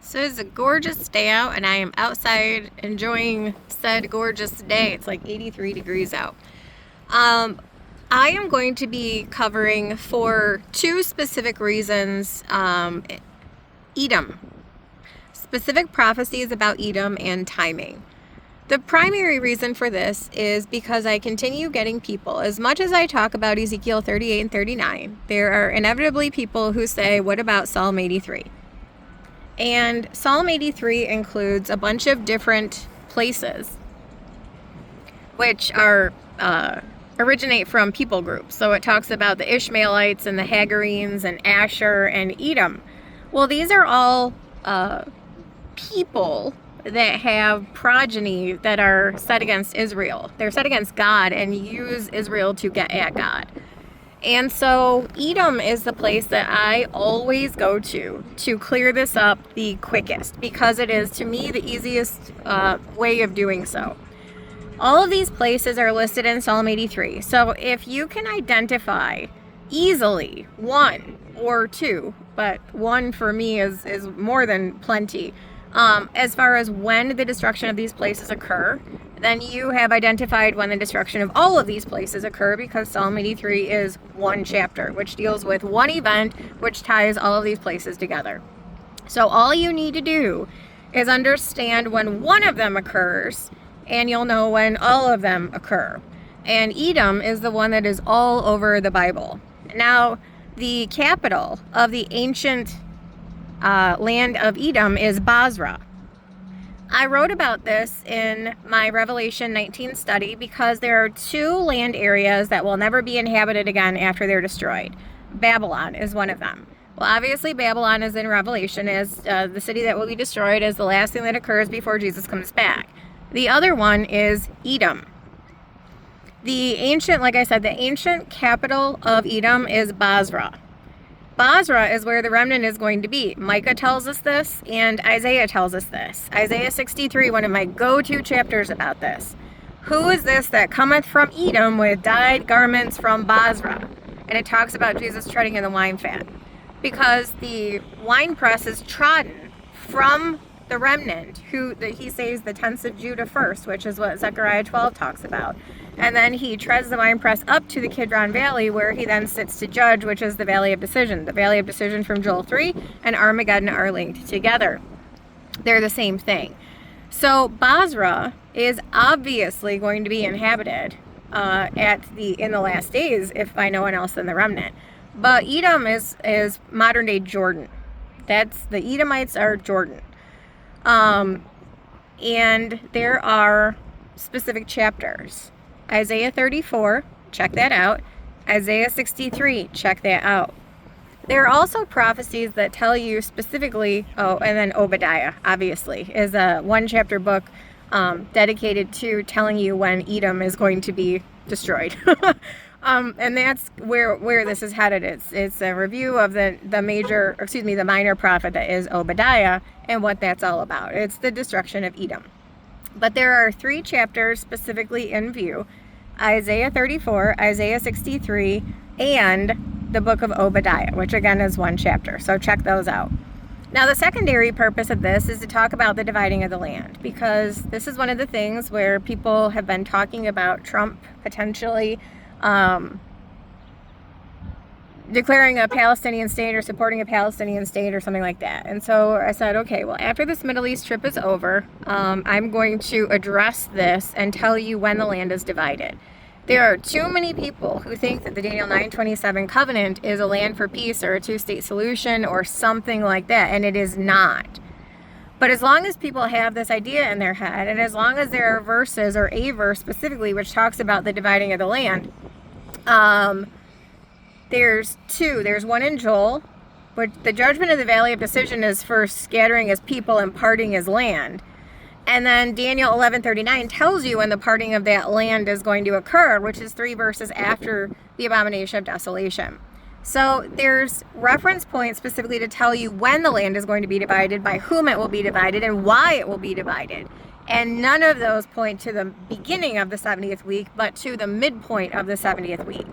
So it's a gorgeous day out, and I am outside enjoying said gorgeous day. It's like 83 degrees out. I am going to be covering for two specific reasons Edom, specific prophecies about Edom and timing. The primary reason for this is because I continue getting people, as much as I talk about Ezekiel 38 and 39, there are inevitably people who say, what about Psalm 83? And Psalm 83 includes a bunch of different places which are originate from people groups. So it talks about the Ishmaelites and the Hagarenes and Asher and Edom. Well, these are all people that have progeny that are set against Israel. They're set against God and use Israel to get at God. And so Edom is the place that I always go to clear this up the quickest, because it is, to me, the easiest way of doing so. All of these places are listed in Psalm 83. So if you can identify easily one or two, but one for me is more than plenty, as far as when the destruction of these places occur, then you have identified when the destruction of all of these places occur, because Psalm 83 is one chapter, which deals with one event, which ties all of these places together. So all you need to do is understand when one of them occurs, and you'll know when all of them occur. And Edom is the one that is all over the Bible. Now, the capital of the ancient land of Edom is Bazra. I wrote about this in my Revelation 19 study because there are two land areas that will never be inhabited again after they're destroyed. Babylon is one of them. Well, obviously Babylon is in Revelation as the city that will be destroyed as the last thing that occurs before Jesus comes back. The other one is Edom. The ancient capital of Edom is Bazra. Basra is where the remnant is going to be. Micah tells us this, and Isaiah tells us this. Isaiah 63, one of my go-to chapters about this. Who is this that cometh from Edom with dyed garments from Basra? And it talks about Jesus treading in the wine fat. Because the winepress is trodden from the remnant, he says the tents of Judah first, which is what Zechariah 12 talks about. And then he treads the winepress up to the Kidron Valley, where he then sits to judge, which is the Valley of Decision. The Valley of Decision from Joel 3 and Armageddon are linked together. They're the same thing. So Basra is obviously going to be inhabited in the last days, if by no one else than the remnant. But Edom is modern day Jordan. The Edomites are Jordan. And there are specific chapters. Isaiah 34, check that out. Isaiah 63, check that out. There are also prophecies that tell you specifically, and then Obadiah, obviously, is a one-chapter book dedicated to telling you when Edom is going to be destroyed. And that's where this is headed. It's a review of the minor prophet that is Obadiah and what that's all about. It's the destruction of Edom. But there are three chapters specifically in view: Isaiah 34, Isaiah 63, and the book of Obadiah, which again is one chapter. So check those out. Now, the secondary purpose of this is to talk about the dividing of the land, because this is one of the things where people have been talking about Trump potentially declaring a Palestinian state or supporting a Palestinian state or something like that. And so I said, okay, well, after this Middle East trip is over, I'm going to address this and tell you when the land is divided. There are too many people who think that the Daniel 9:27 covenant is a land for peace or a two-state solution or something like that, and it is not. But as long as people have this idea in their head, and as long as there are verses, or a verse specifically, which talks about the dividing of the land, there's two. There's one in Joel, which the judgment of the Valley of Decision is for scattering his people and parting his land. And then Daniel 11:39 tells you when the parting of that land is going to occur, which is 3 verses after the abomination of desolation. So there's reference points specifically to tell you when the land is going to be divided, by whom it will be divided, and why it will be divided. And none of those point to the beginning of the 70th week, but to the midpoint of the 70th week.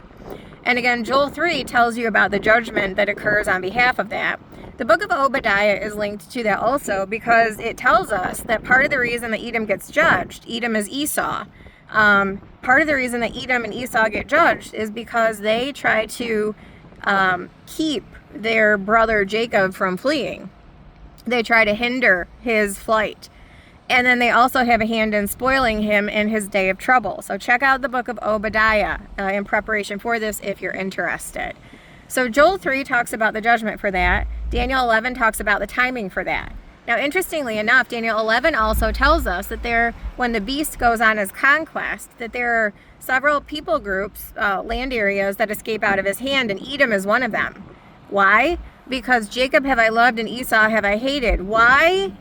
And again, Joel 3 tells you about the judgment that occurs on behalf of that. The book of Obadiah is linked to that also because it tells us that part of the reason that Edom gets judged, Edom is Esau, part of the reason that Edom and Esau get judged is because they try to keep their brother Jacob from fleeing. They try to hinder his flight. And then they also have a hand in spoiling him in his day of trouble. So check out the book of Obadiah in preparation for this if you're interested. So Joel 3 talks about the judgment for that. Daniel 11 talks about the timing for that. Now, interestingly enough, Daniel 11 also tells us that when the beast goes on his conquest, that there are several people groups, land areas that escape out of his hand, and Edom is one of them. Why? Because Jacob have I loved and Esau have I hated. Why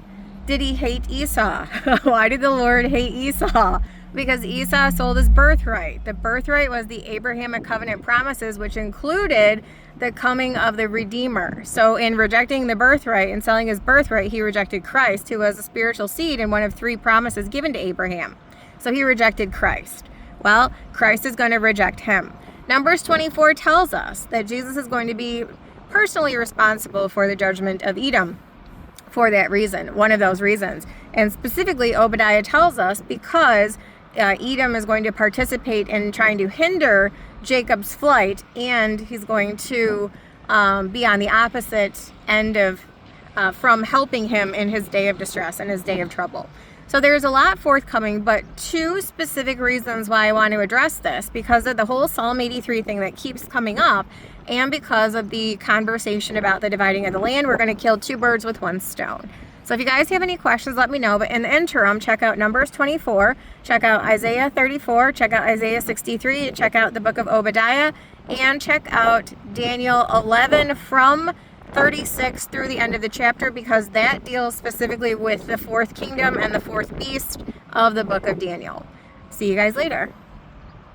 did he hate Esau? Why did the Lord hate Esau? Because Esau sold his birthright. The birthright was the Abrahamic covenant promises, which included the coming of the Redeemer. So in rejecting the birthright and selling his birthright, he rejected Christ, who was a spiritual seed and one of 3 promises given to Abraham. So he rejected Christ. Well, Christ is going to reject him. Numbers 24 tells us that Jesus is going to be personally responsible for the judgment of Edom for that reason, one of those reasons. And specifically, Obadiah tells us because Edom is going to participate in trying to hinder Jacob's flight, and he's going to be on the opposite end of from helping him in his day of distress and his day of trouble. So there's a lot forthcoming, but 2 specific reasons why I want to address this, because of the whole Psalm 83 thing that keeps coming up, and because of the conversation about the dividing of the land. We're going to kill 2 birds with 1 stone. So if you guys have any questions, let me know. But in the interim, check out Numbers 24, check out Isaiah 34, check out Isaiah 63, check out the book of Obadiah, and check out Daniel 11 from 36 through the end of the chapter, because that deals specifically with the 4th kingdom and the 4th beast of the book of Daniel. See you guys later.